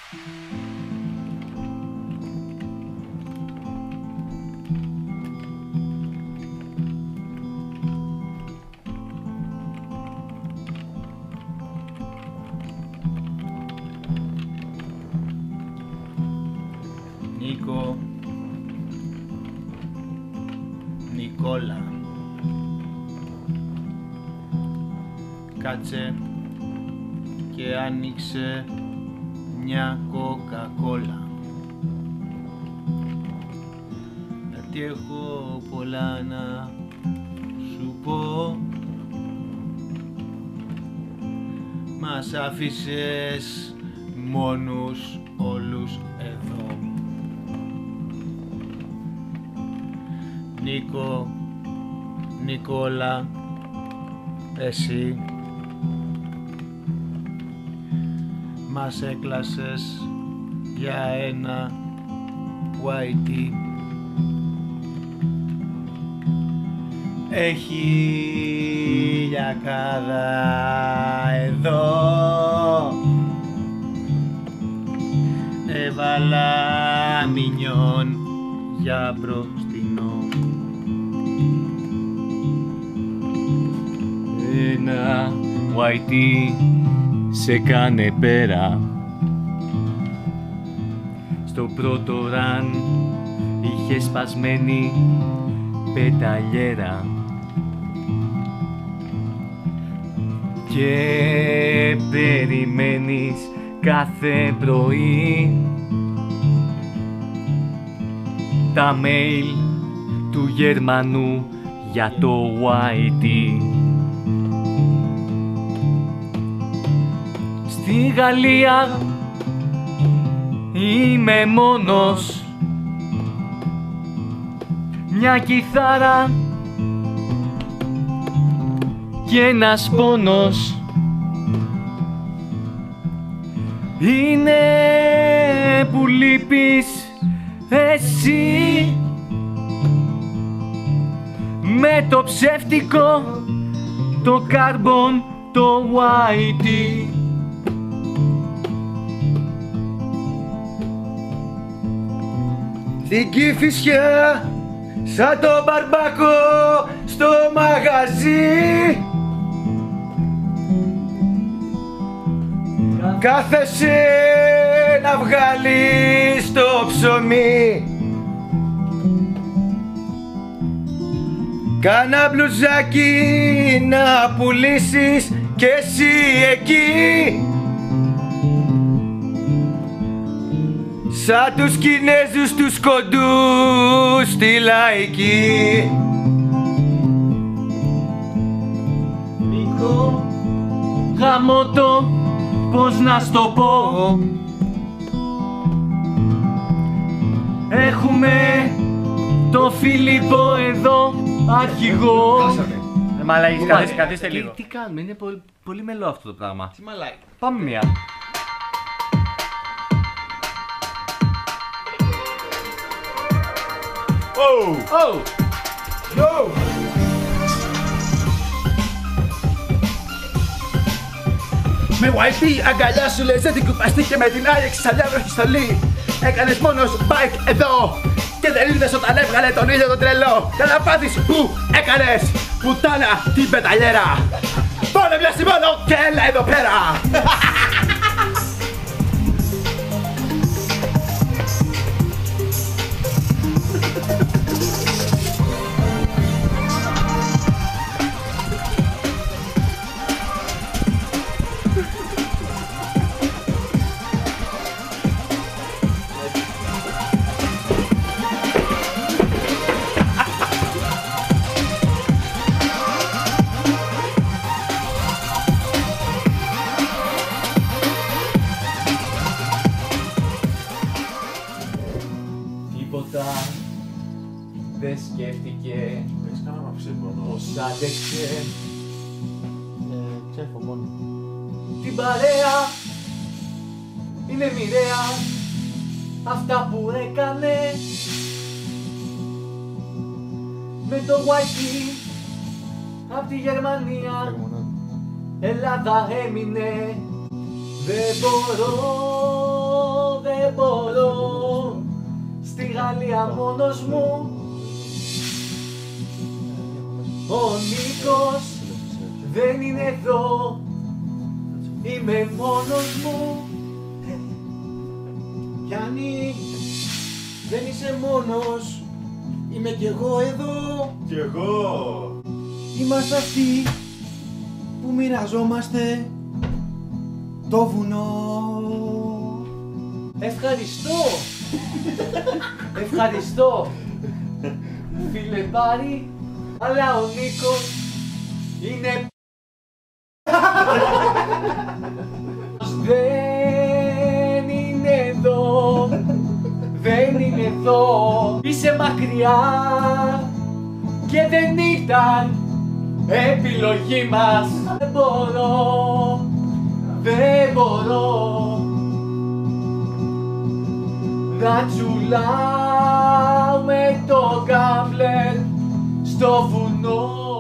Νίκο, Νικόλα, κάτσε και άνοιξε μια κοκακόλα, γιατί έχω πολλά να σου πω. Μας άφησες μόνους όλους εδώ. Νίκο, Νικόλα, εσύ μας έκλασες για ένα YT. Έχει λιακάδα εδώ, έβαλα μινιόν για μπροστινό. Ένα YT σε κάνε πέρα. Στο πρώτο ραν είχε σπασμένη πεταλιέρα και περιμένεις κάθε πρωί τα mail του Γερμανού για το YT. Στη Γαλλία είμαι μόνος, μια κιθάρα και ένας πόνος. Είναι που λείπεις εσύ με το ψεύτικο, το carbon, το YT. Στην Κηφισιά, σαν το μπαρμπάκο στο μαγαζί, κάθεσαι να βγάλεις το ψωμί. Κάνα μπλουζάκι να πουλήσεις κι εσύ εκεί, σαν τους Κινέζους τους κοντούς στη Λαϊκή. Νίκο, γαμώτο, πώς να στο πω. Έχουμε το Φίλιππο εδώ, αρχηγό. Μαλάκες, καθίστε Τι, λίγο. τι κάνουμε, είναι πολύ μελό αυτό το πράγμα. Τι μαλάκι. Πάμε μία. Oh! Yo! Με YP αγκαλιά σου λες δεν την κουπαστεί και με την άρεξη σαν μια βροχιστολή. Έκανες μόνος bike εδώ και δεν είδες όταν έβγαλε τον ήλιο τον τρελό. Για να πάθεις που έκανες πουτάνα την πεταλιέρα. Πόνε μια στη μόνο και έλα εδώ πέρα. Τίποτα δεν σκέφτηκε, πως άντεξε Τσέφω μόνο. την παρέα. Είναι μοιραία αυτά που έκανε με το YT απ' τη Γερμανία. Ελλάδα έμεινε, δεν μπορώ δεν μπορώ στη Γαλλία μόνος μου. Ο Νίκος δεν είναι εδώ, είμαι μόνος μου. Γιάννη, δεν είσαι μόνος, είμαι κι εγώ εδώ. Κι εγώ. Είμαστε αυτοί που μοιραζόμαστε το βουνό. Ευχαριστώ! Ευχαριστώ! Φίλε Πάρη, αλλά ο Νίκος είναι δεν είναι εδώ, δεν είναι εδώ. Είσαι μακριά και δεν ήταν επιλογή μας. Δεν μπορώ, δεν μπορώ να τσουλάω με το γκάμπλερ στο βουνό.